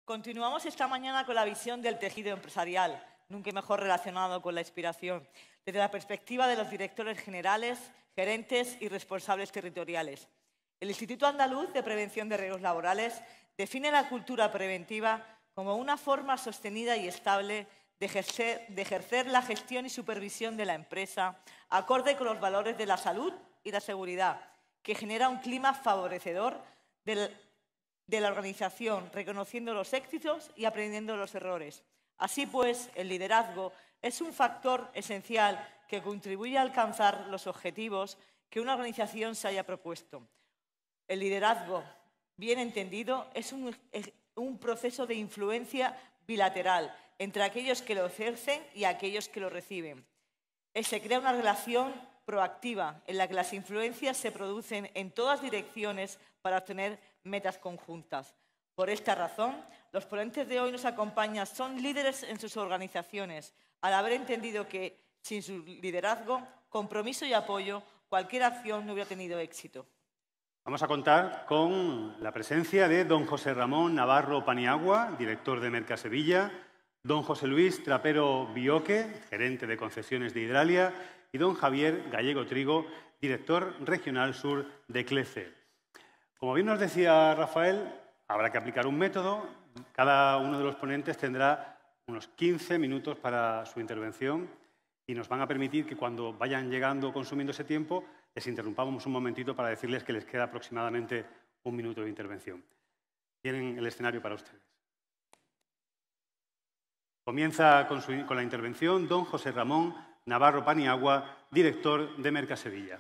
Continuamos esta mañana con la visión del tejido empresarial, nunca mejor relacionado con la inspiración, desde la perspectiva de los directores generales, gerentes y responsables territoriales. El Instituto Andaluz de Prevención de Riesgos Laborales define la cultura preventiva como una forma sostenida y estable de ejercer la gestión y supervisión de la empresa acorde con los valores de la salud y la seguridad, que genera un clima favorecedor de la organización, reconociendo los éxitos y aprendiendo los errores. Así pues, el liderazgo es un factor esencial que contribuye a alcanzar los objetivos que una organización se haya propuesto. El liderazgo, bien entendido, es un proceso de influencia bilateral entre aquellos que lo ejercen y aquellos que lo reciben. Se crea una relación proactiva en la que las influencias se producen en todas direcciones para obtener metas conjuntas. Por esta razón, los ponentes de hoy nos acompañan son líderes en sus organizaciones, al haber entendido que sin su liderazgo, compromiso y apoyo, cualquier acción no hubiera tenido éxito. Vamos a contar con la presencia de don José Ramón Navarro Paniagua, director de Mercasevilla, don José Luis Trapero Bioque, gerente de concesiones de Hidralia, y don Javier Gallego Trigo, director regional sur de CLECE. Como bien nos decía Rafael, habrá que aplicar un método. Cada uno de los ponentes tendrá unos 15 minutos para su intervención y nos van a permitir que cuando vayan llegando consumiendo ese tiempo les interrumpamos un momentito para decirles que les queda aproximadamente un minuto de intervención. Tienen el escenario para ustedes. Comienza con la intervención don José Ramón Navarro Paniagua, director de Mercasevilla.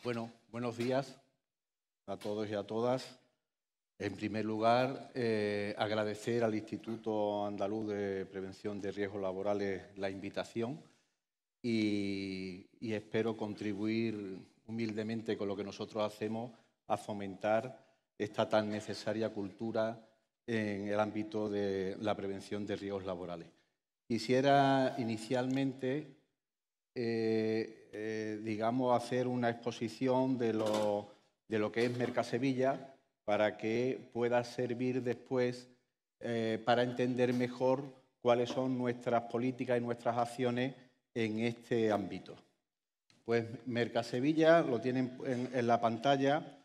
Bueno, buenos días a todos y a todas. En primer lugar, agradecer al Instituto Andaluz de Prevención de Riesgos Laborales la invitación y espero contribuir humildemente con lo que nosotros hacemos a fomentar esta tan necesaria cultura en el ámbito de la prevención de riesgos laborales. Quisiera inicialmente digamos, hacer una exposición de lo que es Mercasevilla para que pueda servir después para entender mejor cuáles son nuestras políticas y nuestras acciones en este ámbito. Pues Mercasevilla, lo tienen en la pantalla,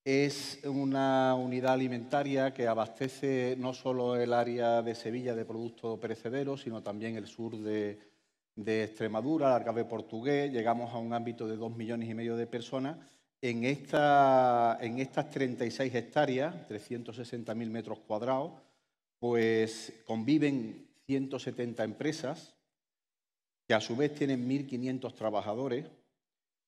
es una unidad alimentaria que abastece no solo el área de Sevilla de productos perecederos, sino también el sur de Extremadura, el Algarve portugués. Llegamos a un ámbito de 2,5 millones de personas. En estas 36 hectáreas, 360.000 metros cuadrados, pues conviven 170 empresas, que a su vez tienen 1.500 trabajadores.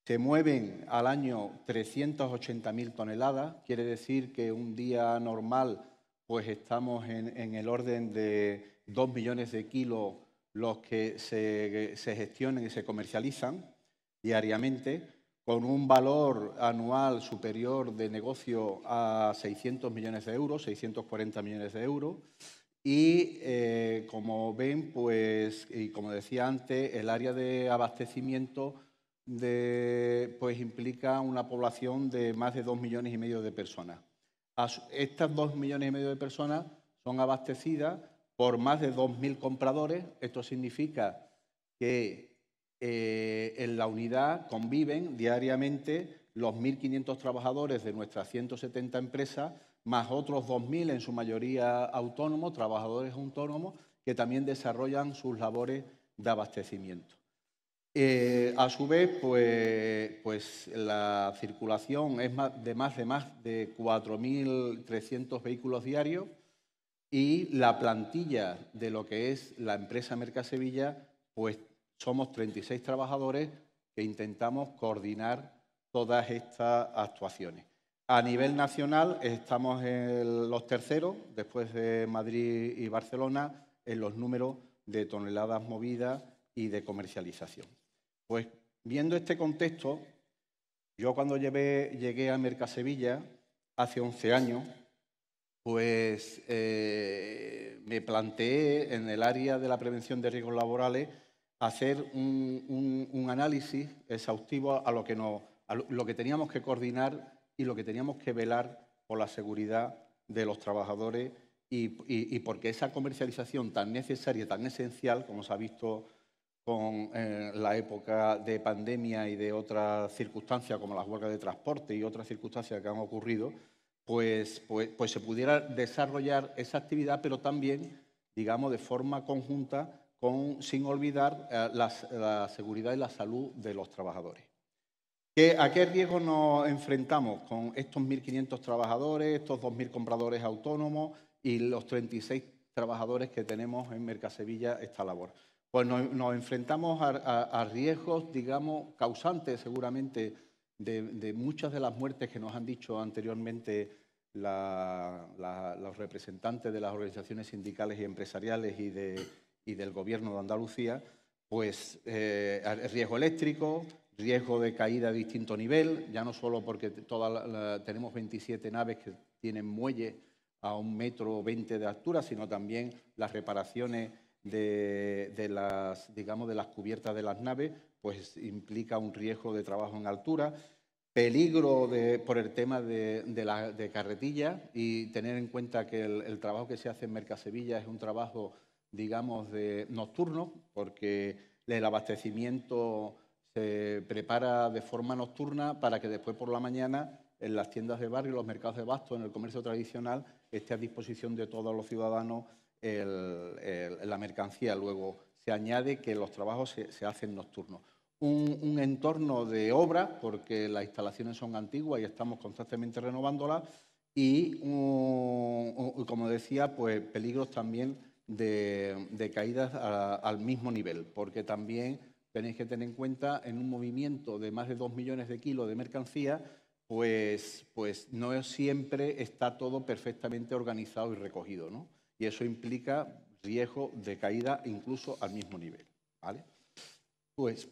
Se mueven al año 380.000 toneladas, quiere decir que un día normal pues estamos en el orden de 2 millones de kilos los que se gestionan y se comercializan diariamente, con un valor anual superior de negocio a 600 millones de euros, 640 millones de euros. Y como ven, pues, y como decía antes, el área de abastecimiento pues implica una población de más de 2,5 millones de personas. Estas 2,5 millones de personas son abastecidas por más de 2.000 compradores. Esto significa que en la unidad conviven diariamente los 1.500 trabajadores de nuestras 170 empresas, más otros 2.000, en su mayoría autónomos, trabajadores autónomos, que también desarrollan sus labores de abastecimiento. A su vez, pues la circulación es de más de 4.300 vehículos diarios y la plantilla de lo que es la empresa Mercasevilla, pues somos 36 trabajadores que intentamos coordinar todas estas actuaciones. A nivel nacional estamos en los terceros, después de Madrid y Barcelona, en los números de toneladas movidas y de comercialización. Pues viendo este contexto, Yo cuando llegué a Mercasevilla hace 11 años, pues me planteé en el área de la prevención de riesgos laborales hacer un análisis exhaustivo a lo que teníamos que coordinar y lo que teníamos que velar por la seguridad de los trabajadores y porque esa comercialización tan necesaria, tan esencial, como se ha visto con la época de pandemia y de otras circunstancias como las huelgas de transporte y otras circunstancias que han ocurrido, pues se pudiera desarrollar esa actividad, pero también, digamos, de forma conjunta, sin olvidar la seguridad y la salud de los trabajadores. ¿A qué riesgos nos enfrentamos con estos 1.500 trabajadores, estos 2.000 compradores autónomos y los 36 trabajadores que tenemos en Mercasevilla esta labor? Pues nos enfrentamos a riesgos, digamos, causantes seguramente de muchas de las muertes que nos han dicho anteriormente los representantes de las organizaciones sindicales y empresariales y del Gobierno de Andalucía, pues riesgo eléctrico, riesgo de caída de distinto nivel, ya no solo porque tenemos 27 naves que tienen muelle a 1,20 m de altura, sino también las reparaciones de las cubiertas de las naves, pues implica un riesgo de trabajo en altura, peligro por el tema de carretilla y tener en cuenta que el trabajo que se hace en Mercasevilla es un trabajo, digamos, nocturno, porque el abastecimiento se prepara de forma nocturna para que después por la mañana en las tiendas de barrio, los mercados de abasto, en el comercio tradicional, esté a disposición de todos los ciudadanos la mercancía. Luego se añade que los trabajos se hacen nocturnos. Un entorno de obra, porque las instalaciones son antiguas y estamos constantemente renovándolas, y, como decía, pues peligros también de caídas al mismo nivel, porque también tenéis que tener en cuenta, en un movimiento de más de 2 millones de kilos de mercancía, pues no siempre está todo perfectamente organizado y recogido, ¿no? Y eso implica riesgo de caída incluso al mismo nivel, ¿vale? Pues,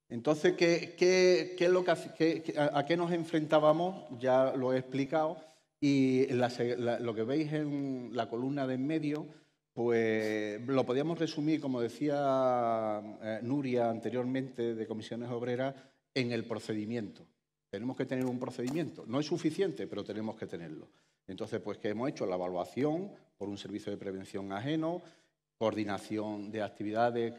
entonces, ¿a qué nos enfrentábamos? Ya lo he explicado. Y lo que veis en la columna de en medio, pues lo podíamos resumir, como decía Nuria anteriormente, de Comisiones Obreras, en el procedimiento. Tenemos que tener un procedimiento. No es suficiente, pero tenemos que tenerlo. Entonces, pues, ¿qué hemos hecho? La evaluación por un servicio de prevención ajeno, coordinación de actividades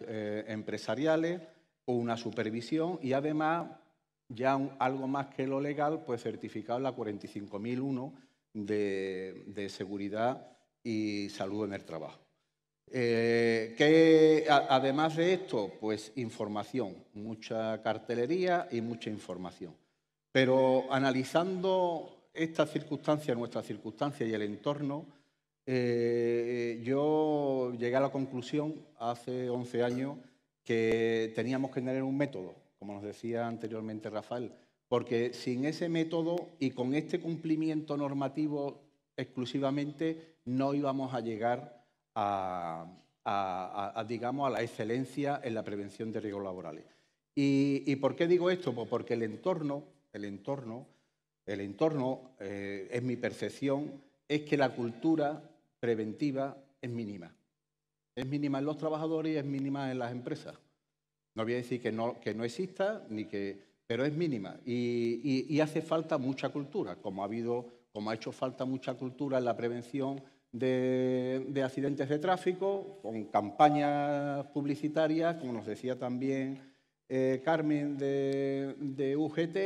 empresariales, una supervisión y, además, ya algo más que lo legal, pues certificado la 45.001 de seguridad y salud en el trabajo. Además de esto, pues información, mucha cartelería y mucha información. Pero analizando esta circunstancia, nuestra circunstancia y el entorno, yo llegué a la conclusión hace 11 años que teníamos que tener un método, como nos decía anteriormente Rafael, porque sin ese método y con este cumplimiento normativo exclusivamente no íbamos a llegar digamos, a la excelencia en la prevención de riesgos laborales. ¿Y por qué digo esto? Pues porque el entorno, es mi percepción, es que la cultura preventiva es mínima. Es mínima en los trabajadores y es mínima en las empresas. No voy a decir que no exista, pero es mínima. Y hace falta mucha cultura, como ha hecho falta mucha cultura en la prevención de accidentes de tráfico, con campañas publicitarias, como nos decía también Carmen de UGT,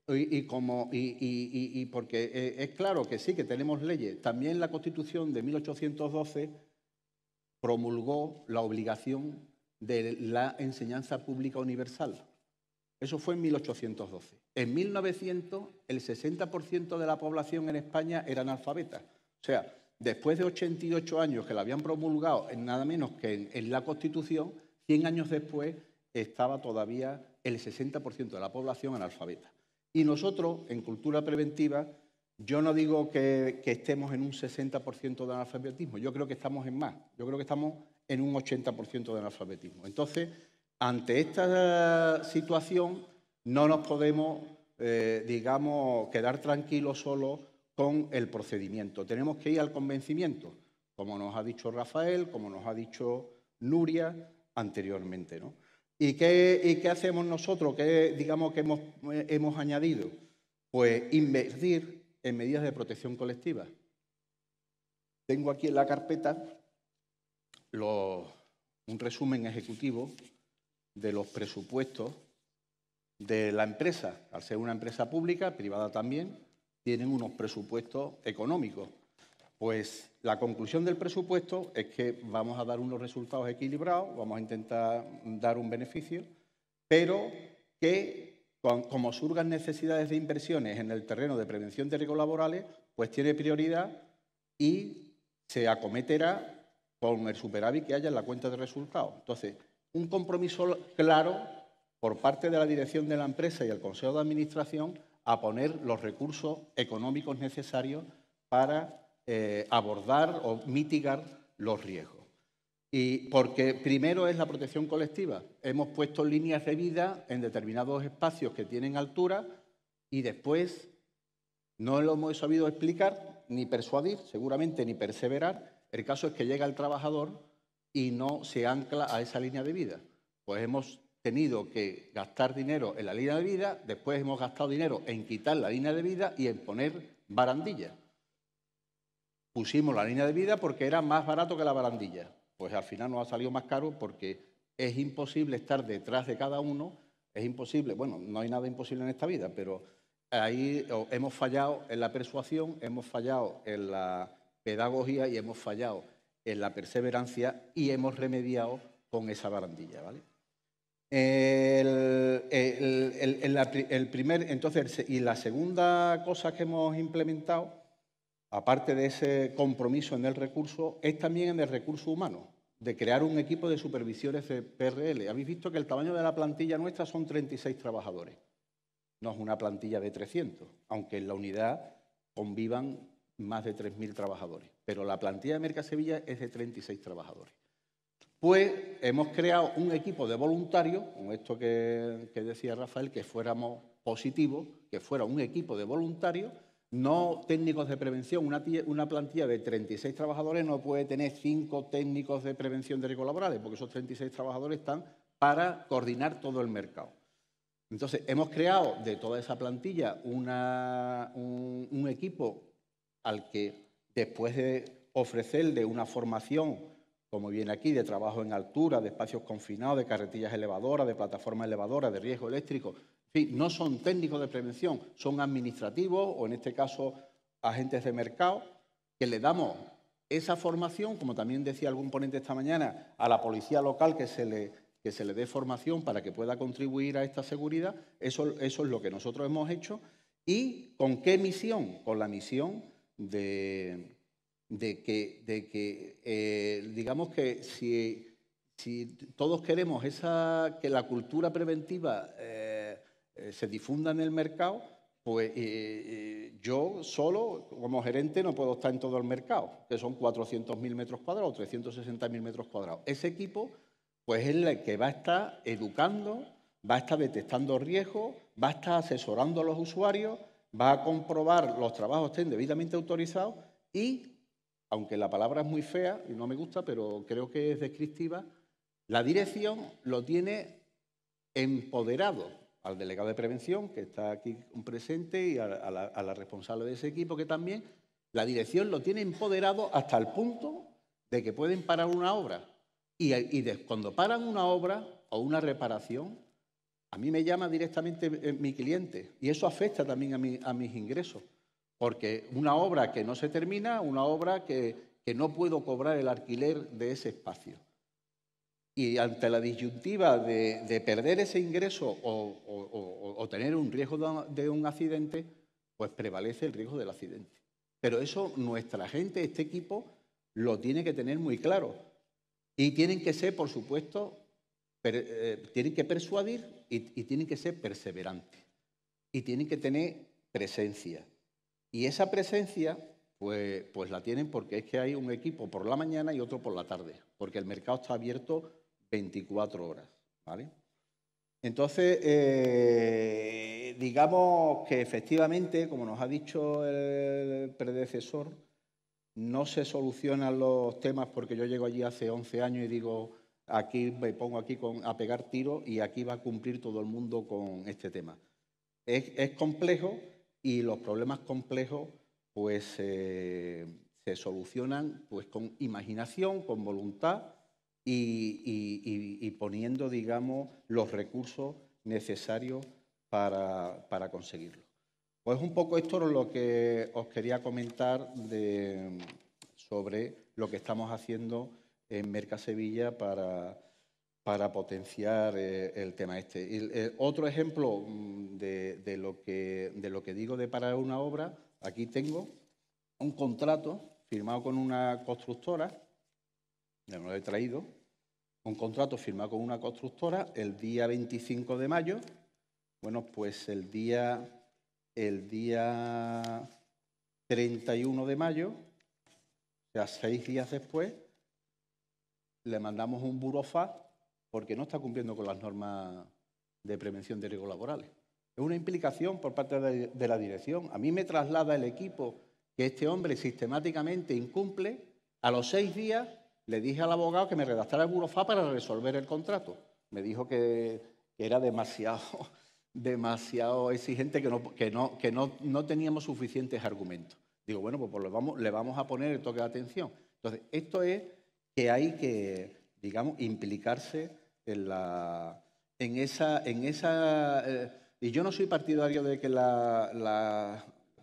y porque es claro que sí, que tenemos leyes. También la Constitución de 1812 promulgó la obligación de la enseñanza pública universal. Eso fue en 1812. En 1900, el 60% de la población en España era analfabeta. O sea, después de 88 años que la habían promulgado, en nada menos que en la Constitución, 100 años después estaba todavía el 60% de la población analfabeta. Y nosotros, en cultura preventiva, yo no digo que estemos en un 60% de analfabetismo, yo creo que estamos en más, yo creo que estamos en un 80% de analfabetismo. Entonces, ante esta situación, no nos podemos, digamos, quedar tranquilos solo con el procedimiento. Tenemos que ir al convencimiento, como nos ha dicho Rafael, como nos ha dicho Nuria anteriormente, ¿no? ¿Y qué hacemos nosotros? ¿Qué, digamos, que hemos añadido? Pues invertir en medidas de protección colectiva. Tengo aquí en la carpeta un resumen ejecutivo de los presupuestos de la empresa. Al ser una empresa pública, privada también, tienen unos presupuestos económicos. Pues la conclusión del presupuesto es que vamos a dar unos resultados equilibrados, vamos a intentar dar un beneficio, pero que como surgan necesidades de inversiones en el terreno de prevención de riesgos laborales, pues tiene prioridad y se acometerá con el superávit que haya en la cuenta de resultados. Entonces, un compromiso claro por parte de la dirección de la empresa y el Consejo de Administración a poner los recursos económicos necesarios para abordar o mitigar los riesgos. Y porque primero es la protección colectiva. Hemos puesto líneas de vida en determinados espacios que tienen altura y después no lo hemos sabido explicar ni persuadir, seguramente ni perseverar. El caso es que llega el trabajador y no se ancla a esa línea de vida. Pues hemos tenido que gastar dinero en la línea de vida, después hemos gastado dinero en quitar la línea de vida y en poner barandillas. Pusimos la línea de vida porque era más barato que la barandilla. Pues al final nos ha salido más caro porque es imposible estar detrás de cada uno, es imposible, bueno, no hay nada imposible en esta vida, pero ahí hemos fallado en la persuasión, hemos fallado en la pedagogía y hemos fallado en la perseverancia y hemos remediado con esa barandilla, ¿vale? Entonces, y la segunda cosa que hemos implementado, aparte de ese compromiso en el recurso, es también en el recurso humano, de crear un equipo de supervisores de PRL. Habéis visto que el tamaño de la plantilla nuestra son 36 trabajadores. No es una plantilla de 300, aunque en la unidad convivan más de 3.000 trabajadores. Pero la plantilla de Mercasevilla es de 36 trabajadores. Pues hemos creado un equipo de voluntarios, con esto que decía Rafael, que fuéramos positivos, que fuera un equipo de voluntarios, no técnicos de prevención. Una plantilla de 36 trabajadores no puede tener 5 técnicos de prevención de riesgos laborales, porque esos 36 trabajadores están para coordinar todo el mercado. Entonces, hemos creado de toda esa plantilla un equipo al que, después de ofrecerle una formación, como viene aquí, de trabajo en altura, de espacios confinados, de carretillas elevadoras, de plataformas elevadoras, de riesgo eléctrico. En fin, no son técnicos de prevención, son administrativos o, en este caso, agentes de mercado, que le damos esa formación, como también decía algún ponente esta mañana, a la policía local que se le dé formación para que pueda contribuir a esta seguridad. Eso es lo que nosotros hemos hecho. ¿Y con qué misión? Con la misión de que digamos que si todos queremos que la cultura preventiva se difunda en el mercado, pues yo solo, como gerente, no puedo estar en todo el mercado, que son 400.000 metros cuadrados, 360.000 metros cuadrados. Ese equipo pues es el que va a estar educando, va a estar detectando riesgos, va a estar asesorando a los usuarios, va a comprobar los trabajos estén debidamente autorizados y, aunque la palabra es muy fea y no me gusta, pero creo que es descriptiva, la dirección lo tiene empoderado al delegado de prevención, que está aquí presente, y a la responsable de ese equipo, que también la dirección lo tiene empoderado hasta el punto de que pueden parar una obra. Y cuando paran una obra o una reparación, a mí me llama directamente mi cliente y eso afecta también a mis ingresos. Porque una obra que no se termina, una obra que no puedo cobrar el alquiler de ese espacio. Y ante la disyuntiva de perder ese ingreso o tener un riesgo de un accidente, pues prevalece el riesgo del accidente. Pero eso nuestra gente, este equipo, lo tiene que tener muy claro. Y tienen que ser, por supuesto, tienen que persuadir y tienen que ser perseverantes. Y tienen que tener presencia. Y esa presencia, pues la tienen porque es que hay un equipo por la mañana y otro por la tarde, porque el mercado está abierto 24 horas, ¿vale? Entonces, digamos que efectivamente, como nos ha dicho el predecesor, no se solucionan los temas porque yo llego allí hace 11 años y digo, aquí me pongo aquí a pegar tiros y aquí va a cumplir todo el mundo con este tema. Es complejo y los problemas complejos pues se solucionan pues con imaginación, con voluntad y poniendo, digamos, los recursos necesarios para conseguirlo. Pues un poco esto es lo que os quería comentar sobre lo que estamos haciendo en Mercasevilla para potenciar el tema este. Otro ejemplo de lo que digo de parar una obra, aquí tengo un contrato firmado con una constructora, ya me lo he traído, un contrato firmado con una constructora el día 25 de mayo. Bueno, pues el día 31 de mayo, o sea, 6 días después, le mandamos un burofax porque no está cumpliendo con las normas de prevención de riesgos laborales. Es una implicación por parte de la dirección. A mí me traslada el equipo que este hombre sistemáticamente incumple. A los 6 días le dije al abogado que me redactara el burofax para resolver el contrato. Me dijo que era demasiado exigente, que no teníamos suficientes argumentos. Digo, bueno, pues le vamos a poner el toque de atención. Entonces, esto es que hay que, digamos, implicarse en esa y yo no soy partidario de que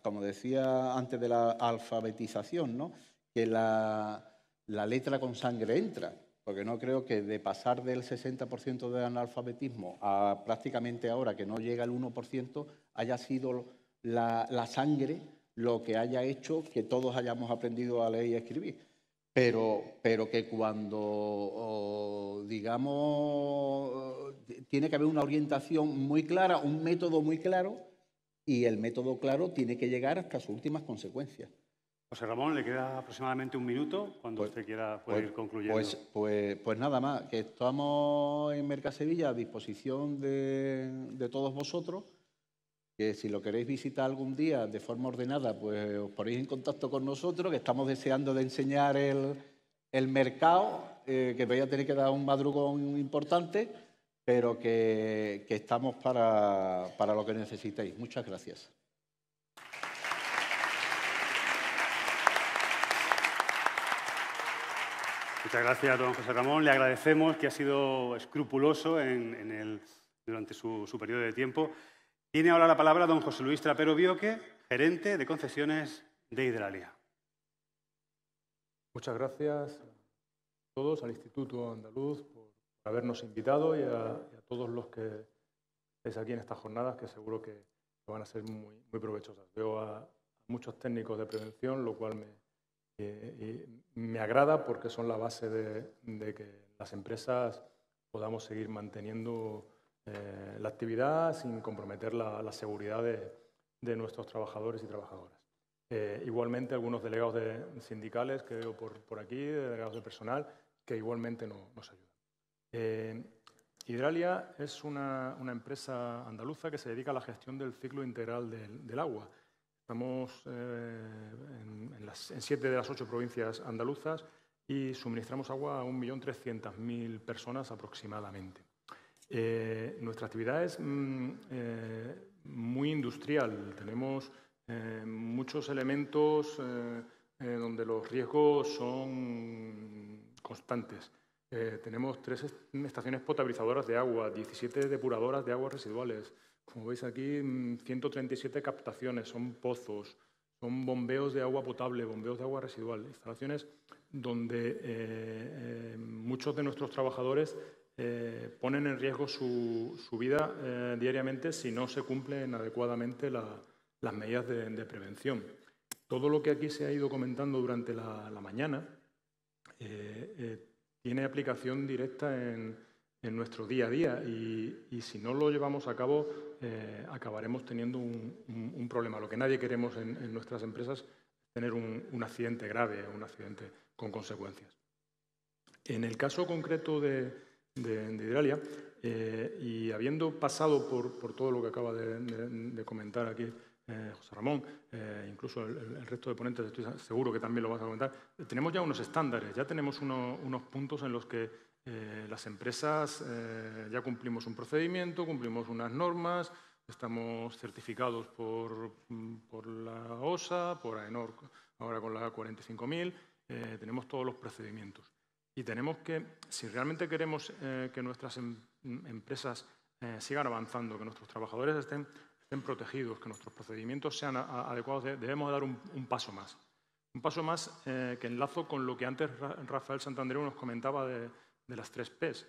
como decía antes de la alfabetización, ¿no?, que la letra con sangre entra, porque no creo que de pasar del 60% de analfabetismo a prácticamente ahora que no llega al 1% haya sido la sangre lo que haya hecho que todos hayamos aprendido a leer y a escribir. Pero que cuando, digamos, tiene que haber una orientación muy clara, un método muy claro, y el método claro tiene que llegar hasta sus últimas consecuencias. José Ramón, le queda aproximadamente un minuto. Cuando usted quiera puede ir concluyendo. Pues nada más, que estamos en Mercasevilla a disposición de todos vosotros, que si lo queréis visitar algún día de forma ordenada, pues os ponéis en contacto con nosotros, que estamos deseando de enseñar el mercado, que vais a tener que dar un madrugón importante, pero que estamos para lo que necesitéis. Muchas gracias. Muchas gracias, don José Ramón. Le agradecemos que ha sido escrupuloso durante su periodo de tiempo. Tiene ahora la palabra don José Luis Trapero Bioque, gerente de concesiones de Hidralia. Muchas gracias a todos, al Instituto Andaluz, por habernos invitado y a todos los que estáis aquí en estas jornadas, que seguro que van a ser muy provechosas. Veo a muchos técnicos de prevención, lo cual me agrada porque son la base de que las empresas podamos seguir manteniendo la actividad sin comprometer la seguridad de nuestros trabajadores y trabajadoras. Igualmente, algunos delegados sindicales que veo por aquí, delegados de personal, que igualmente nos ayudan. Hidralia es una empresa andaluza que se dedica a la gestión del ciclo integral del agua. Estamos en 7 de las 8 provincias andaluzas y suministramos agua a 1.300.000 personas aproximadamente. Nuestra actividad es muy industrial. Tenemos muchos elementos donde los riesgos son constantes. Tenemos 3 estaciones potabilizadoras de agua, 17 depuradoras de aguas residuales. Como veis aquí, 137 captaciones, son pozos, son bombeos de agua potable, bombeos de agua residual, instalaciones donde muchos de nuestros trabajadores ponen en riesgo su vida diariamente si no se cumplen adecuadamente las medidas de prevención. Todo lo que aquí se ha ido comentando durante la mañana tiene aplicación directa en nuestro día a día y si no lo llevamos a cabo acabaremos teniendo un problema. Lo que nadie queremos en nuestras empresas es tener un accidente grave, un accidente con consecuencias. En el caso concreto de Hidralia, y habiendo pasado por todo lo que acaba de comentar aquí José Ramón, incluso el resto de ponentes, estoy seguro que también lo vas a comentar, tenemos ya unos estándares, ya tenemos unos puntos en los que las empresas ya cumplimos un procedimiento, cumplimos unas normas, estamos certificados por la OSA, por AENOR, ahora con la 45.000, tenemos todos los procedimientos. Y tenemos que, si realmente queremos que nuestras empresas sigan avanzando, que nuestros trabajadores estén protegidos, que nuestros procedimientos sean adecuados, debemos dar un paso más. Un paso más que enlazo con lo que antes Rafael Santandreu nos comentaba de las 3 Ps.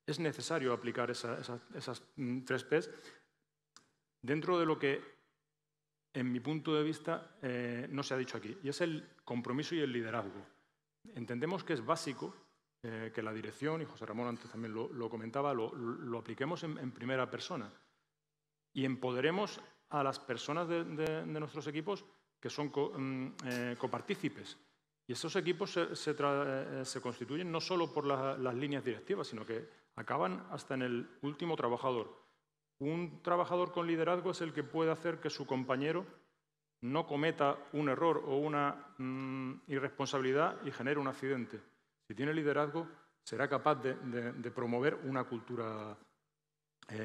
Es necesario aplicar esas 3 Ps dentro de lo que, en mi punto de vista, no se ha dicho aquí, y es el compromiso y el liderazgo. Entendemos que es básico que la dirección, y José Ramón antes también lo comentaba, lo apliquemos en primera persona y empoderemos a las personas de nuestros equipos que son copartícipes. Y esos equipos se constituyen no solo por las líneas directivas, sino que acaban hasta en el último trabajador. Un trabajador con liderazgo es el que puede hacer que su compañero no cometa un error o una irresponsabilidad y genere un accidente. Si tiene liderazgo, será capaz de promover una cultura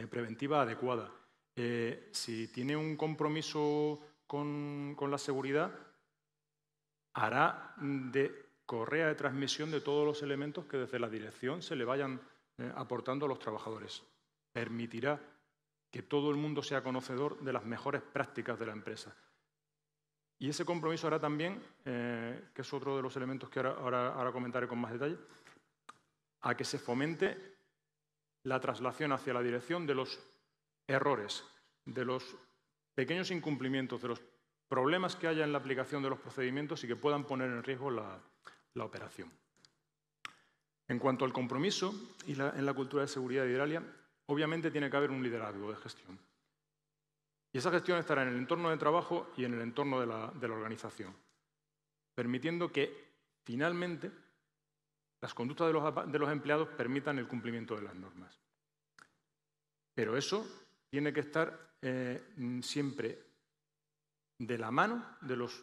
preventiva adecuada. Si tiene un compromiso con la seguridad, hará de correa de transmisión de todos los elementos que desde la dirección se le vayan aportando a los trabajadores. Permitirá que todo el mundo sea conocedor de las mejores prácticas de la empresa. Y ese compromiso hará también, que es otro de los elementos que ahora comentaré con más detalle, a que se fomente la traslación hacia la dirección de los errores, de los pequeños incumplimientos, de los problemas que haya en la aplicación de los procedimientos y que puedan poner en riesgo la operación. En cuanto al compromiso en la cultura de seguridad de Hidralia, obviamente tiene que haber un liderazgo de gestión. Y esa gestión estará en el entorno de trabajo y en el entorno de la organización, permitiendo que, finalmente, las conductas de los empleados permitan el cumplimiento de las normas. Pero eso tiene que estar siempre de la mano de los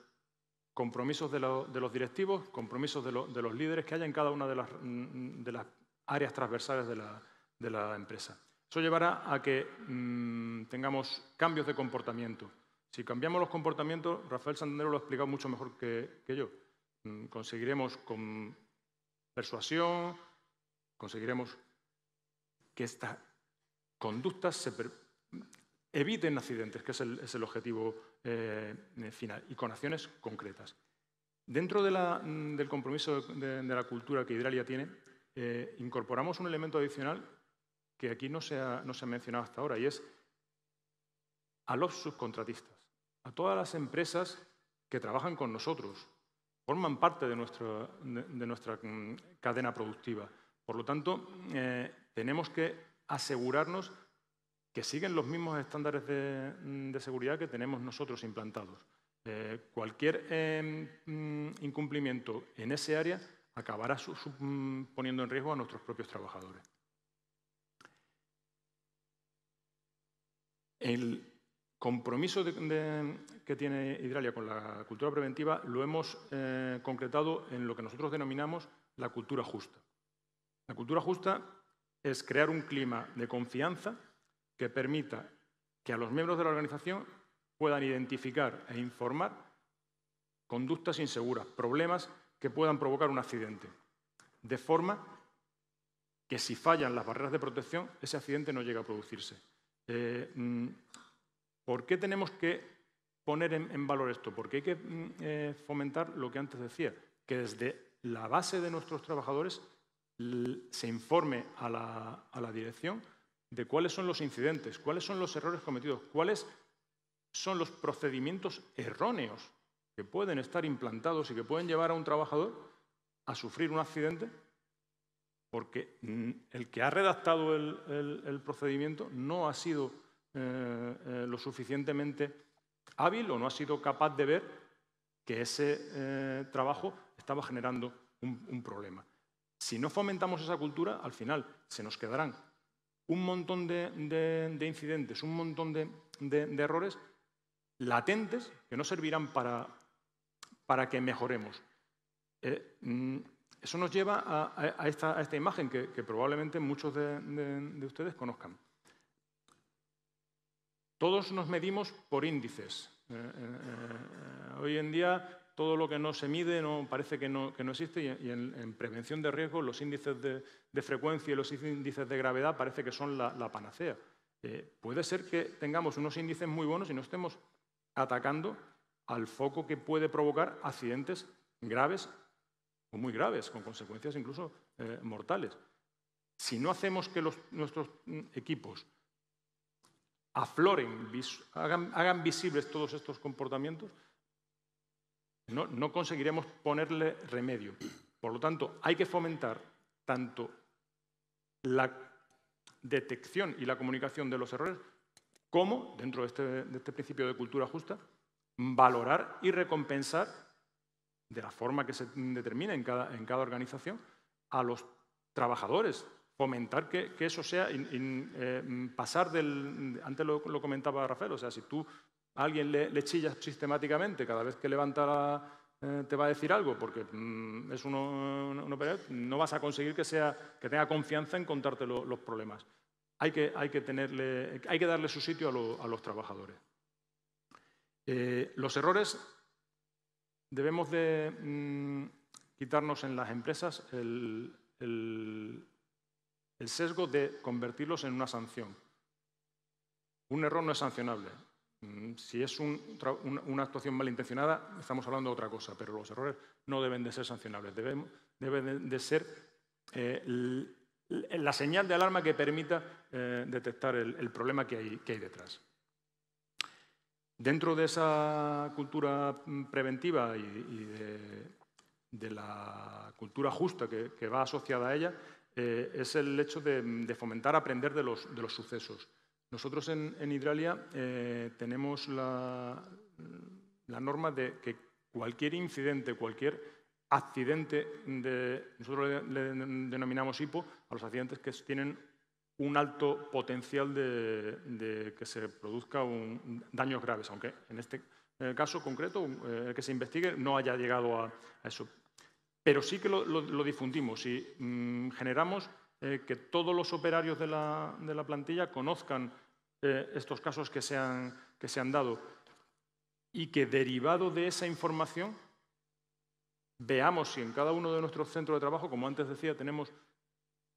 compromisos de los directivos, compromisos de los líderes que haya en cada una de las áreas transversales de la empresa. Eso llevará a que tengamos cambios de comportamiento. Si cambiamos los comportamientos, Rafael Santandreu lo ha explicado mucho mejor que yo. Conseguiremos con persuasión, conseguiremos que estas conductas eviten accidentes, que es el objetivo final, y con acciones concretas. Dentro del compromiso de la cultura que Hidralia tiene, incorporamos un elemento adicional que aquí no se ha mencionado hasta ahora, y es a los subcontratistas, a todas las empresas que trabajan con nosotros, forman parte de nuestra cadena productiva. Por lo tanto, tenemos que asegurarnos que siguen los mismos estándares de seguridad que tenemos nosotros implantados. Cualquier incumplimiento en ese área acabará poniendo en riesgo a nuestros propios trabajadores. El compromiso que tiene Hidralia con la cultura preventiva lo hemos concretado en lo que nosotros denominamos la cultura justa. La cultura justa es crear un clima de confianza que permita que a los miembros de la organización puedan identificar e informar conductas inseguras, problemas que puedan provocar un accidente, de forma que si fallan las barreras de protección, ese accidente no llegue a producirse. ¿Por qué tenemos que poner en valor esto? Porque hay que fomentar lo que antes decía, que desde la base de nuestros trabajadores se informe a la dirección de cuáles son los incidentes, cuáles son los errores cometidos, cuáles son los procedimientos erróneos que pueden estar implantados y que pueden llevar a un trabajador a sufrir un accidente porque el que ha redactado el procedimiento no ha sido lo suficientemente hábil o no ha sido capaz de ver que ese trabajo estaba generando un problema. Si no fomentamos esa cultura, al final se nos quedarán un montón de incidentes, un montón de errores latentes que no servirán para que mejoremos. Eso nos lleva a esta imagen que probablemente muchos de ustedes conozcan. Todos nos medimos por índices. Hoy en día todo lo que no se mide parece que no existe y en prevención de riesgos los índices de frecuencia y los índices de gravedad parece que son la panacea. Puede ser que tengamos unos índices muy buenos y no estemos atacando al foco que puede provocar accidentes graves o muy graves, con consecuencias incluso mortales. Si no hacemos que nuestros equipos afloren, hagan visibles todos estos comportamientos, no conseguiremos ponerle remedio. Por lo tanto, hay que fomentar tanto la detección y la comunicación de los errores como, dentro de este principio de cultura justa, valorar y recompensar de la forma que se determina en cada organización a los trabajadores. Fomentar que eso sea, pasar del... Antes lo comentaba Rafael, o sea, si tú a alguien le chillas sistemáticamente cada vez que levanta te va a decir algo porque es un operario, no vas a conseguir que tenga confianza en contarte los problemas. Hay que darle su sitio a los trabajadores. Los errores debemos de quitarnos en las empresas el sesgo de convertirlos en una sanción. Un error no es sancionable. Si es una actuación malintencionada, estamos hablando de otra cosa, pero los errores no deben de ser sancionables. Deben de ser la señal de alarma que permita detectar el problema que hay detrás. Dentro de esa cultura preventiva y de la cultura justa que va asociada a ella, es el hecho de fomentar aprender de los sucesos. Nosotros en Hidralia tenemos la norma de que cualquier incidente, cualquier accidente, nosotros le denominamos HIPO, a los accidentes que tienen un alto potencial de que se produzca daños graves, aunque en este caso concreto, que se investigue, no haya llegado a eso. Pero sí que lo difundimos y generamos que todos los operarios de la plantilla conozcan estos casos que se han dado y que derivado de esa información veamos si en cada uno de nuestros centros de trabajo, como antes decía, tenemos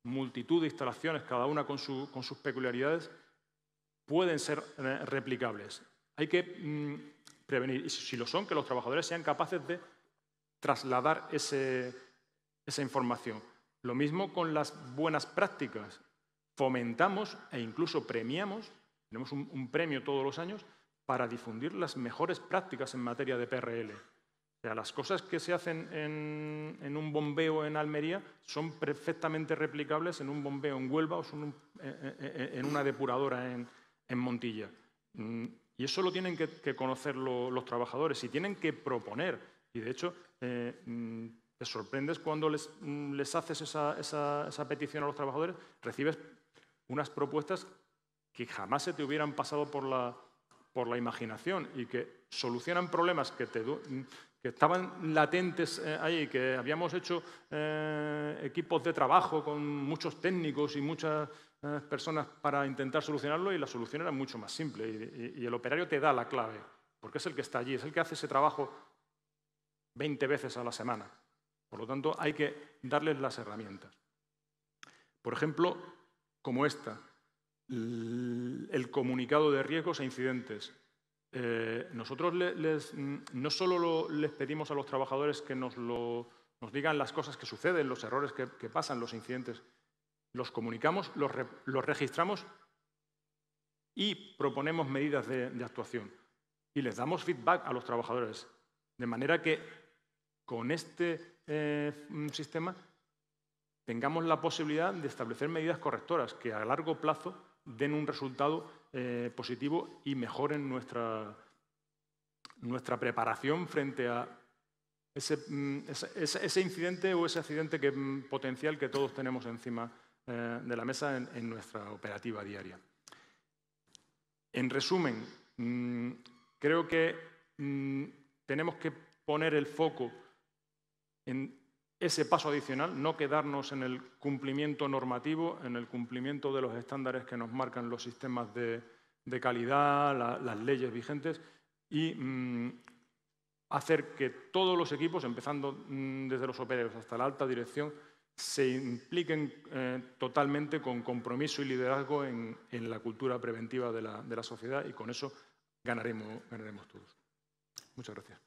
multitud de instalaciones, cada una con sus peculiaridades, pueden ser replicables. Hay que prevenir, y si lo son, que los trabajadores sean capaces de trasladar esa información. Lo mismo con las buenas prácticas. Fomentamos e incluso premiamos, tenemos un premio todos los años, para difundir las mejores prácticas en materia de PRL. O sea, las cosas que se hacen en un bombeo en Almería son perfectamente replicables en un bombeo en Huelva o en una depuradora en Montilla. Y eso lo tienen que conocer los trabajadores y tienen que proponer. Y de hecho, te sorprendes cuando les haces esa petición a los trabajadores, recibes unas propuestas que jamás se te hubieran pasado por la imaginación y que solucionan problemas que estaban latentes ahí, que habíamos hecho equipos de trabajo con muchos técnicos y muchas personas para intentar solucionarlo y la solución era mucho más simple y el operario te da la clave, porque es el que está allí, es el que hace ese trabajo 20 veces a la semana. Por lo tanto, hay que darles las herramientas. Por ejemplo, como esta, el comunicado de riesgos e incidentes. Nosotros no solo les pedimos a los trabajadores que nos digan las cosas que suceden, los errores que pasan, los incidentes. Los comunicamos, los registramos y proponemos medidas de actuación. Y les damos feedback a los trabajadores. De manera que con este sistema tengamos la posibilidad de establecer medidas correctoras que a largo plazo den un resultado positivo y mejoren nuestra preparación frente a ese incidente o ese accidente potencial que todos tenemos encima de la mesa en nuestra operativa diaria. En resumen, creo que tenemos que poner el foco en ese paso adicional, no quedarnos en el cumplimiento normativo, en el cumplimiento de los estándares que nos marcan los sistemas de calidad, las leyes vigentes, y hacer que todos los equipos, empezando desde los operarios hasta la alta dirección, se impliquen totalmente con compromiso y liderazgo en la cultura preventiva de la sociedad, y con eso ganaremos todos. Muchas gracias.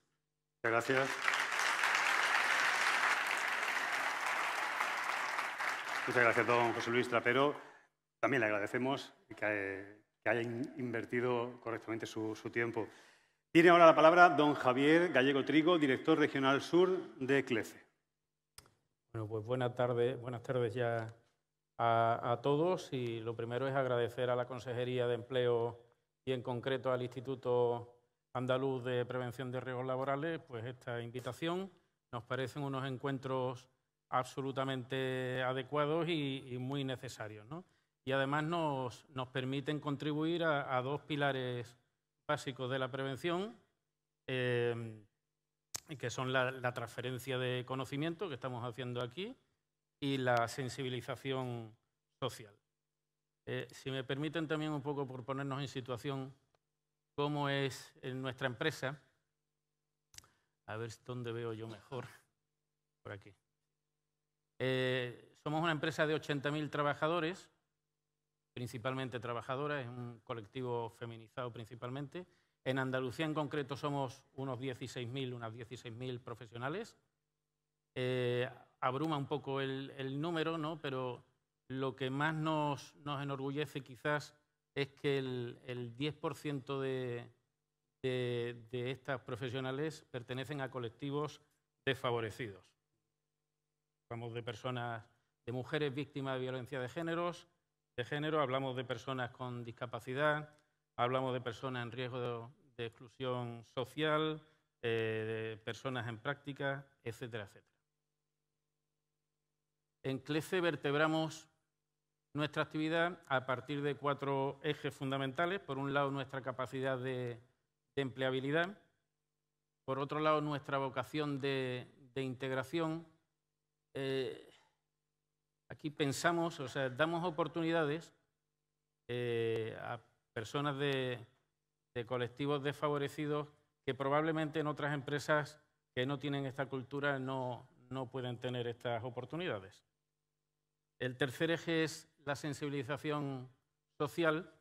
Muchas gracias. Muchas gracias, don José Luis Trapero. También le agradecemos que haya invertido correctamente su tiempo. Tiene ahora la palabra don Javier Gallego Trigo, director regional sur de CLECE. Bueno, pues buenas tardes ya a todos, y lo primero es agradecer a la Consejería de Empleo y en concreto al Instituto Andaluz de Prevención de Riesgos Laborales pues esta invitación. Nos parecen unos encuentros absolutamente adecuados y muy necesarios, ¿no? Y además nos permiten contribuir a dos pilares básicos de la prevención, que son la transferencia de conocimiento que estamos haciendo aquí y la sensibilización social. Si me permiten también un poco por ponernos en situación cómo es en nuestra empresa, a ver dónde veo yo mejor, por aquí. Somos una empresa de 80.000 trabajadores, principalmente trabajadoras, es un colectivo feminizado principalmente. En Andalucía en concreto somos unas 16.000 profesionales. Abruma un poco el número, ¿no? Pero lo que más nos enorgullece quizás es que el 10% de estas profesionales pertenecen a colectivos desfavorecidos. Hablamos de personas, de mujeres víctimas de violencia de género, hablamos de personas con discapacidad, hablamos de personas en riesgo de exclusión social, de personas en práctica, etcétera, etcétera. En CLECE vertebramos nuestra actividad a partir de 4 ejes fundamentales. Por un lado, nuestra capacidad de empleabilidad. Por otro lado, nuestra vocación de integración. Aquí pensamos, o sea, damos oportunidades a personas de colectivos desfavorecidos que probablemente en otras empresas que no tienen esta cultura no pueden tener estas oportunidades. El tercer eje es la sensibilización social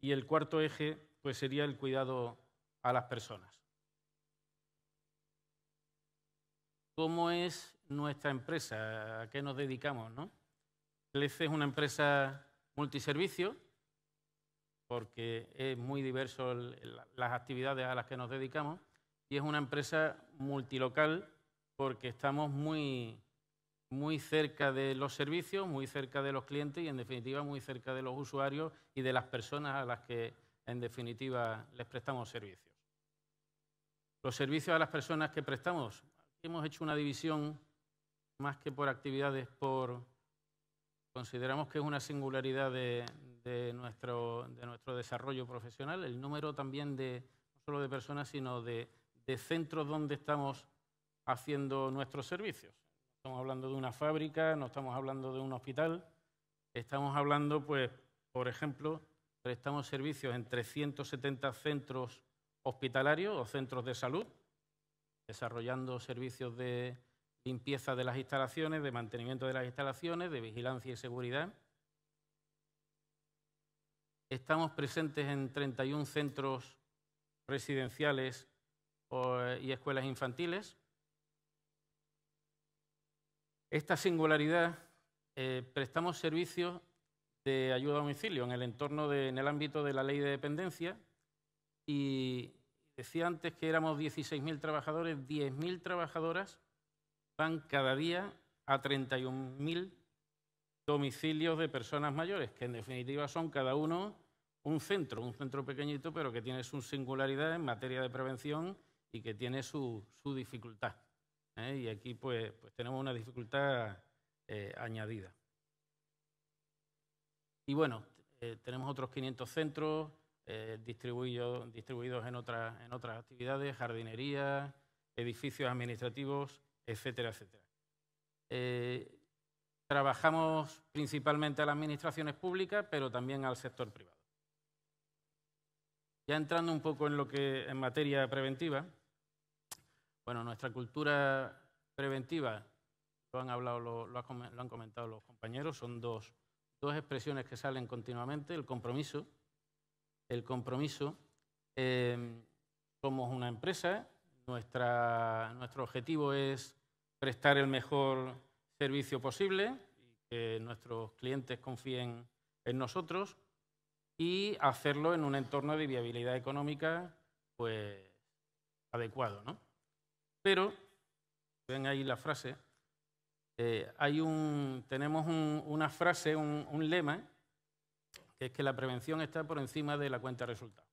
y el cuarto eje pues, sería el cuidado a las personas. ¿Cómo es nuestra empresa? ¿A qué nos dedicamos, no? CLECE es una empresa multiservicio porque es muy diverso las actividades a las que nos dedicamos, y es una empresa multilocal porque estamos muy cerca de los servicios, muy cerca de los clientes y, en definitiva, muy cerca de los usuarios y de las personas a las que, en definitiva, les prestamos servicios. Los servicios a las personas que prestamos, hemos hecho una división más que por actividades, consideramos que es una singularidad de nuestro desarrollo profesional, el número también no solo de personas, sino de centros donde estamos haciendo nuestros servicios. Estamos hablando de una fábrica, no estamos hablando de un hospital, estamos hablando, pues, por ejemplo, prestamos servicios en 370 centros hospitalarios o centros de salud, desarrollando servicios de limpieza de las instalaciones, de mantenimiento de las instalaciones, de vigilancia y seguridad. Estamos presentes en 31 centros residenciales y escuelas infantiles. Esta singularidad, prestamos servicios de ayuda a domicilio en el ámbito de la ley de dependencia, y decía antes que éramos 16.000 trabajadores, 10.000 trabajadoras van cada día a 31.000 domicilios de personas mayores, que en definitiva son cada uno un centro pequeñito, pero que tiene su singularidad en materia de prevención y que tiene su dificultad. Y aquí pues tenemos una dificultad añadida. Y bueno, tenemos otros 500 centros distribuidos en otras actividades, jardinería, edificios administrativos, etcétera, etcétera. Trabajamos principalmente a las administraciones públicas, pero también al sector privado. Ya entrando un poco en materia preventiva, bueno, nuestra cultura preventiva, lo han comentado los compañeros, son dos expresiones que salen continuamente. El compromiso. Somos una empresa, nuestro objetivo es prestar el mejor servicio posible y que nuestros clientes confíen en nosotros y hacerlo en un entorno de viabilidad económica pues adecuado, ¿no? Pero, ven ahí la frase, tenemos una frase, un lema, que es que la prevención está por encima de la cuenta de resultados.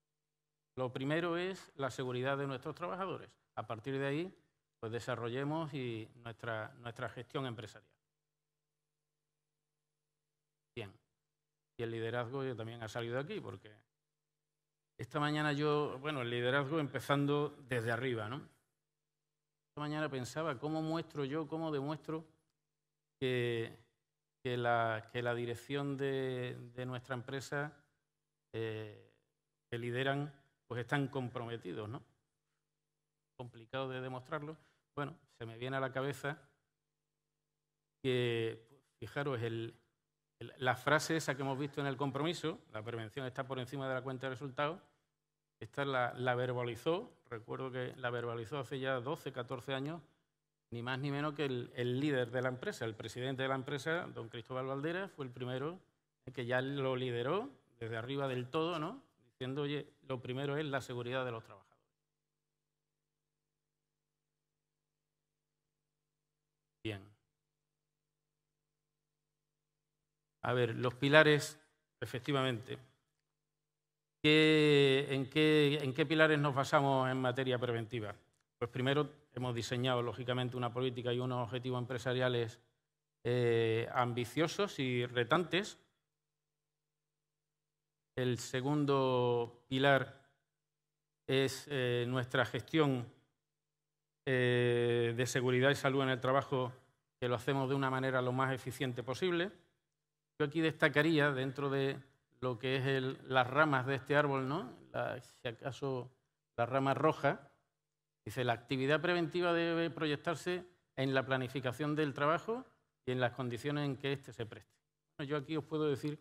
Lo primero es la seguridad de nuestros trabajadores. A partir de ahí, pues desarrollemos nuestra gestión empresarial. Bien. Y el liderazgo también ha salido de aquí, porque esta mañana el liderazgo empezando desde arriba, ¿no? Esta mañana pensaba, ¿cómo demuestro que la dirección de nuestra empresa que lideran pues están comprometidos, ¿no? Complicado de demostrarlo. Bueno, se me viene a la cabeza que, pues, fijaros, la frase esa que hemos visto en el compromiso, la prevención está por encima de la cuenta de resultados, esta la verbalizó, recuerdo que la verbalizó hace ya 12, 14 años, ni más ni menos que el líder de la empresa, el presidente de la empresa, don Cristóbal Valderas, fue el primero que ya lo lideró desde arriba del todo, ¿no? Diciendo, oye, lo primero es la seguridad de los trabajadores. Bien. A ver, los pilares, efectivamente. ¿En qué pilares nos basamos en materia preventiva? Pues primero hemos diseñado, lógicamente, una política y unos objetivos empresariales ambiciosos y retantes. El segundo pilar es nuestra gestión de seguridad y salud en el trabajo, que lo hacemos de una manera lo más eficiente posible. Yo aquí destacaría, dentro de lo que es las ramas de este árbol, ¿no? Si acaso la rama roja, dice, la actividad preventiva debe proyectarse en la planificación del trabajo y en las condiciones en que éste se preste. Bueno, yo aquí os puedo decir,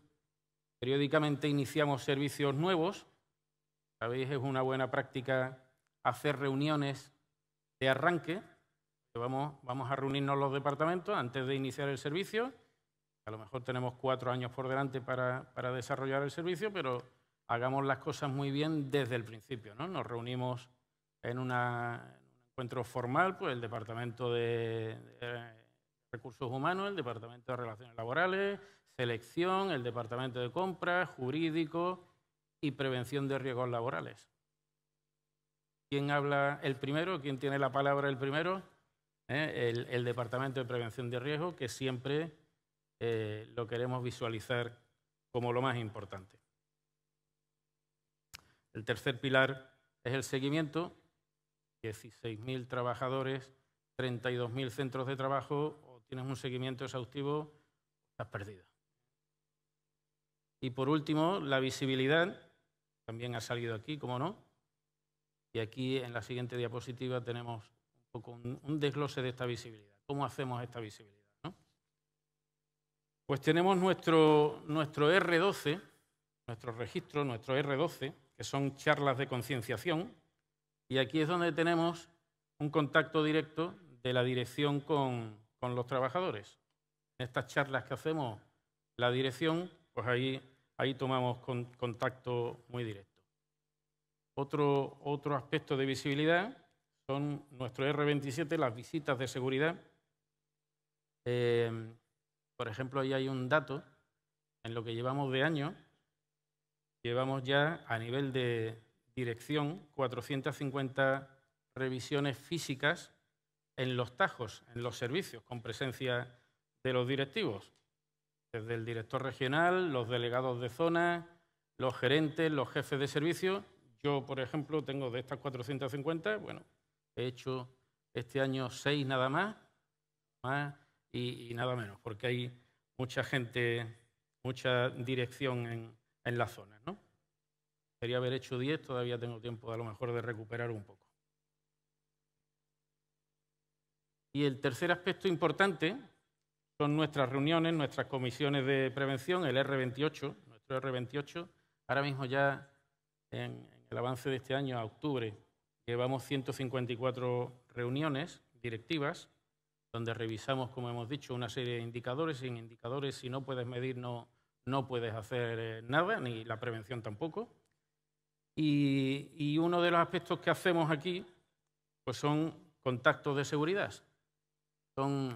periódicamente iniciamos servicios nuevos. Sabéis, es una buena práctica hacer reuniones de arranque. Vamos a reunirnos los departamentos antes de iniciar el servicio. A lo mejor tenemos 4 años por delante para desarrollar el servicio, pero hagamos las cosas muy bien desde el principio, ¿no? Nos reunimos en un encuentro formal, pues el Departamento de Recursos Humanos, el Departamento de Relaciones Laborales, Selección, el Departamento de Compras, Jurídico y Prevención de Riesgos Laborales. ¿Quién habla el primero? ¿Quién tiene la palabra el primero? El Departamento de Prevención de Riesgos, que siempre lo queremos visualizar como lo más importante. El tercer pilar es el seguimiento. 16.000 trabajadores, 32.000 centros de trabajo, o tienes un seguimiento exhaustivo, estás perdido. Y por último, la visibilidad, también ha salido aquí, como no. Y aquí en la siguiente diapositiva tenemos un poco un desglose de esta visibilidad. ¿Cómo hacemos esta visibilidad, ¿no? Pues tenemos nuestro R12, nuestro registro, nuestro R12, que son charlas de concienciación. Y aquí es donde tenemos un contacto directo de la dirección con los trabajadores. En estas charlas que hacemos la dirección, pues ahí tomamos contacto muy directo. Otro aspecto de visibilidad son nuestro R27, las visitas de seguridad. Por ejemplo, ahí hay un dato, en lo que llevamos de año, llevamos ya a nivel de dirección 450 revisiones físicas en los tajos, en los servicios, con presencia de los directivos, desde el director regional, los delegados de zona, los gerentes, los jefes de servicio. Yo, por ejemplo, tengo de estas 450, bueno, he hecho este año 6 nada más y nada menos, porque hay mucha gente, mucha dirección en la zona, ¿no? Quería haber hecho 10, todavía tengo tiempo a lo mejor de recuperar un poco. Y el tercer aspecto importante son nuestras reuniones, nuestras comisiones de prevención, el R28, nuestro R28. Ahora mismo ya en el avance de este año, a octubre, llevamos 154 reuniones directivas, donde revisamos, como hemos dicho, una serie de indicadores. Sin indicadores, si no puedes medir, no puedes hacer nada, ni la prevención tampoco. Y uno de los aspectos que hacemos aquí pues son contactos de seguridad. En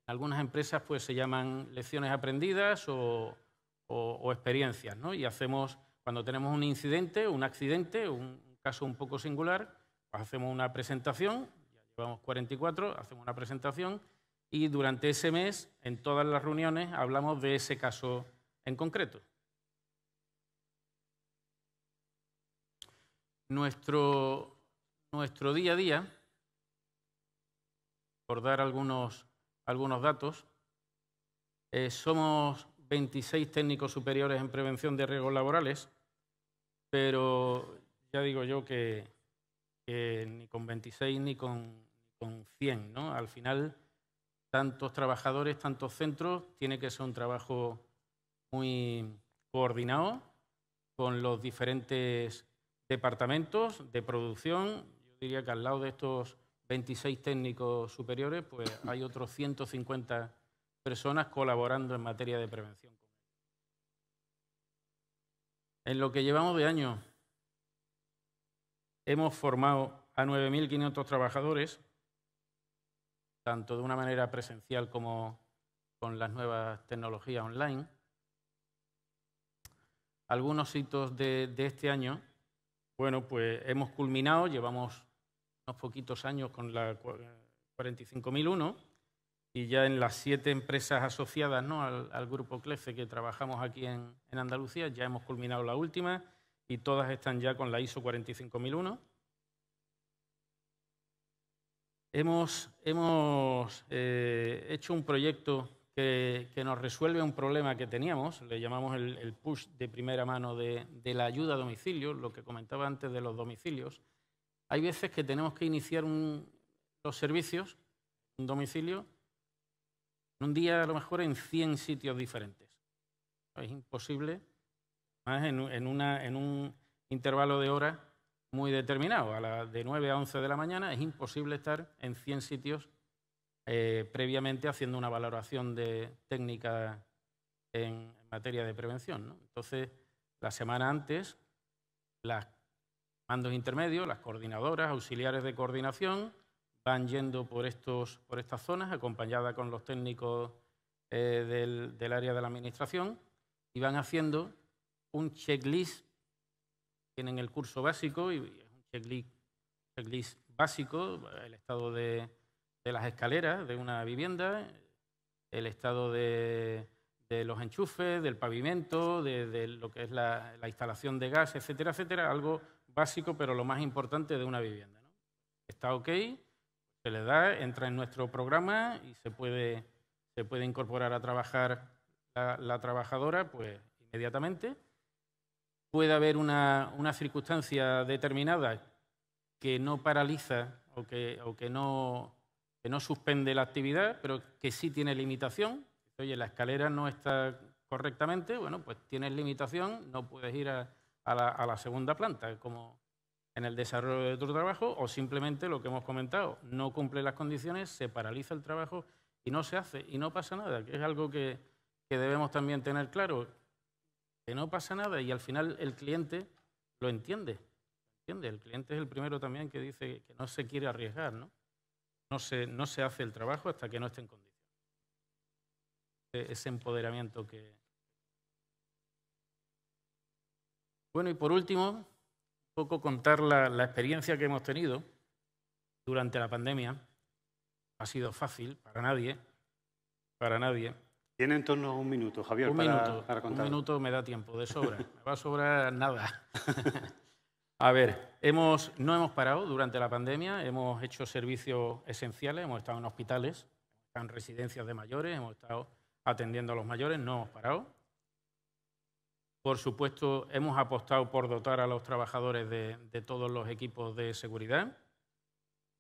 algunas empresas pues se llaman lecciones aprendidas o experiencias, ¿no? Y hacemos, cuando tenemos un incidente, un accidente, un caso un poco singular, pues hacemos una presentación, ya llevamos 44, hacemos una presentación y durante ese mes, en todas las reuniones, hablamos de ese caso en concreto. Nuestro día a día, por dar algunos datos, somos 26 técnicos superiores en prevención de riesgos laborales, pero ya digo yo que ni con 26 ni con 100, ¿no? Al final, tantos trabajadores, tantos centros, tiene que ser un trabajo muy coordinado con los diferentes departamentos de producción. Yo diría que al lado de estos 26 técnicos superiores, pues hay otros 150 personas colaborando en materia de prevención. En lo que llevamos de año, hemos formado a 9.500 trabajadores, tanto de una manera presencial como con las nuevas tecnologías online. Algunos hitos de este año, bueno, pues hemos culminado, llevamos unos poquitos años con la 45.001 y ya en las 7 empresas asociadas, ¿no?, al grupo CLEFE que trabajamos aquí en Andalucía, ya hemos culminado la última y todas están ya con la ISO 45.001. Hemos hecho un proyecto que nos resuelve un problema que teníamos, le llamamos el push de primera mano de la ayuda a domicilio, lo que comentaba antes de los domicilios. Hay veces que tenemos que iniciar los servicios, un domicilio, un día a lo mejor en 100 sitios diferentes. Es imposible, más en un intervalo de horas muy determinado, de 9 a 11 de la mañana, es imposible estar en 100 sitios previamente haciendo una valoración técnica en materia de prevención, ¿no? Entonces, la semana antes, los mandos intermedios, las coordinadoras, auxiliares de coordinación, van yendo por estas zonas, acompañadas con los técnicos del área de la administración, y van haciendo un checklist. Tienen el curso básico y es un checklist básico, el estado de las escaleras de una vivienda, el estado de los enchufes, del pavimento, de lo que es la instalación de gas, etcétera, etcétera, algo básico, pero lo más importante de una vivienda, ¿no? Está ok, se le da, entra en nuestro programa y se puede incorporar a trabajar la trabajadora pues inmediatamente. Puede haber una circunstancia determinada que no paraliza o que no suspende la actividad, pero que sí tiene limitación. Oye, la escalera no está correctamente, bueno, pues tienes limitación, no puedes ir a la segunda planta, como en el desarrollo de tu trabajo, o simplemente lo que hemos comentado, no cumple las condiciones, se paraliza el trabajo y no se hace, y no pasa nada, que es algo que debemos también tener claro, que no pasa nada y al final el cliente lo entiende. El cliente es el primero también que dice que no se quiere arriesgar, ¿no? No se hace el trabajo hasta que no esté en condiciones. Ese empoderamiento que... Bueno, y por último, un poco contar la experiencia que hemos tenido durante la pandemia. No ha sido fácil para nadie, para nadie. Tiene en torno a un minuto, Javier, para contar. Un minuto me da tiempo, de sobra. Me va a sobrar nada. A ver, no hemos parado durante la pandemia, hemos hecho servicios esenciales, hemos estado en hospitales, hemos estado en residencias de mayores, hemos estado atendiendo a los mayores, no hemos parado. Por supuesto, hemos apostado por dotar a los trabajadores de todos los equipos de seguridad.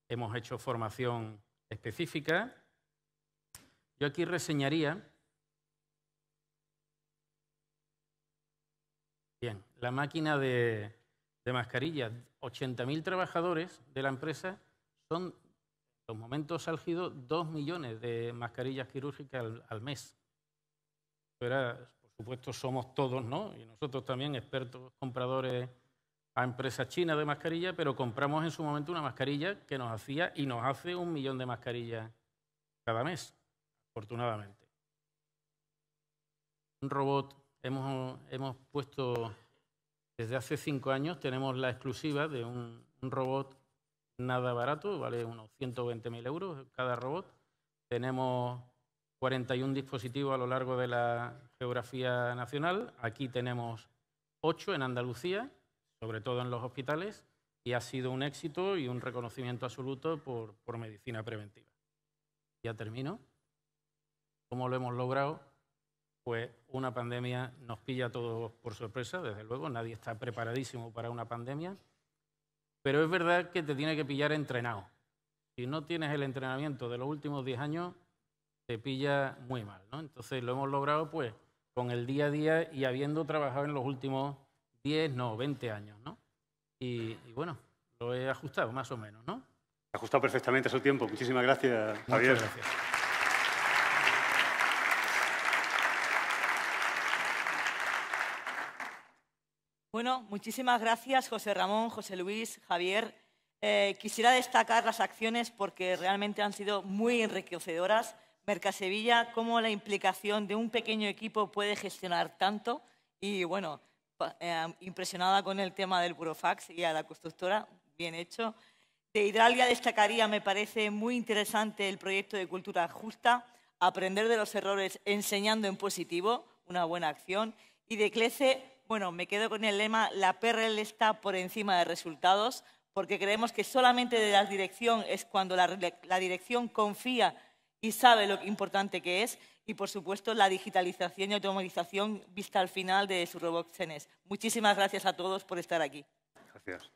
Hemos hecho formación específica. Yo aquí reseñaría, bien, la máquina de mascarillas. 80.000 trabajadores de la empresa son, en los momentos álgidos, 2 millones de mascarillas quirúrgicas al mes. Por supuesto, somos todos, ¿no? Y nosotros también expertos compradores a empresas chinas de mascarillas, pero compramos en su momento una mascarilla que nos hacía y nos hace 1 millón de mascarillas cada mes, afortunadamente. Un robot, hemos puesto, desde hace 5 años, tenemos la exclusiva de un robot nada barato, vale unos 120.000 euros cada robot. Tenemos 41 dispositivos a lo largo de la geografía nacional. Aquí tenemos 8 en Andalucía, sobre todo en los hospitales, y ha sido un éxito y un reconocimiento absoluto por medicina preventiva. Ya termino. ¿Cómo lo hemos logrado? Pues una pandemia nos pilla a todos por sorpresa, desde luego, nadie está preparadísimo para una pandemia, pero es verdad que te tiene que pillar entrenado. Si no tienes el entrenamiento de los últimos 10 años, te pilla muy mal, ¿no? Entonces lo hemos logrado pues con el día a día y habiendo trabajado en los últimos 20 años, ¿no? Y bueno, lo he ajustado más o menos, ¿no? Ajustado perfectamente a su tiempo. Muchísimas gracias, Javier. Muchas gracias. Bueno, muchísimas gracias, José Ramón, José Luis, Javier. Quisiera destacar las acciones porque realmente han sido muy enriquecedoras. Mercasevilla, cómo la implicación de un pequeño equipo puede gestionar tanto. Y bueno, impresionada con el tema del burofax y a la constructora, bien hecho. De Hidralia destacaría, me parece muy interesante el proyecto de cultura justa, aprender de los errores enseñando en positivo, una buena acción. Y de Clece, bueno, me quedo con el lema, la PRL está por encima de resultados, porque creemos que solamente de la dirección es cuando la dirección confía y sabe lo importante que es, y por supuesto la digitalización y automatización vista al final de su robot CENES. Muchísimas gracias a todos por estar aquí. Gracias.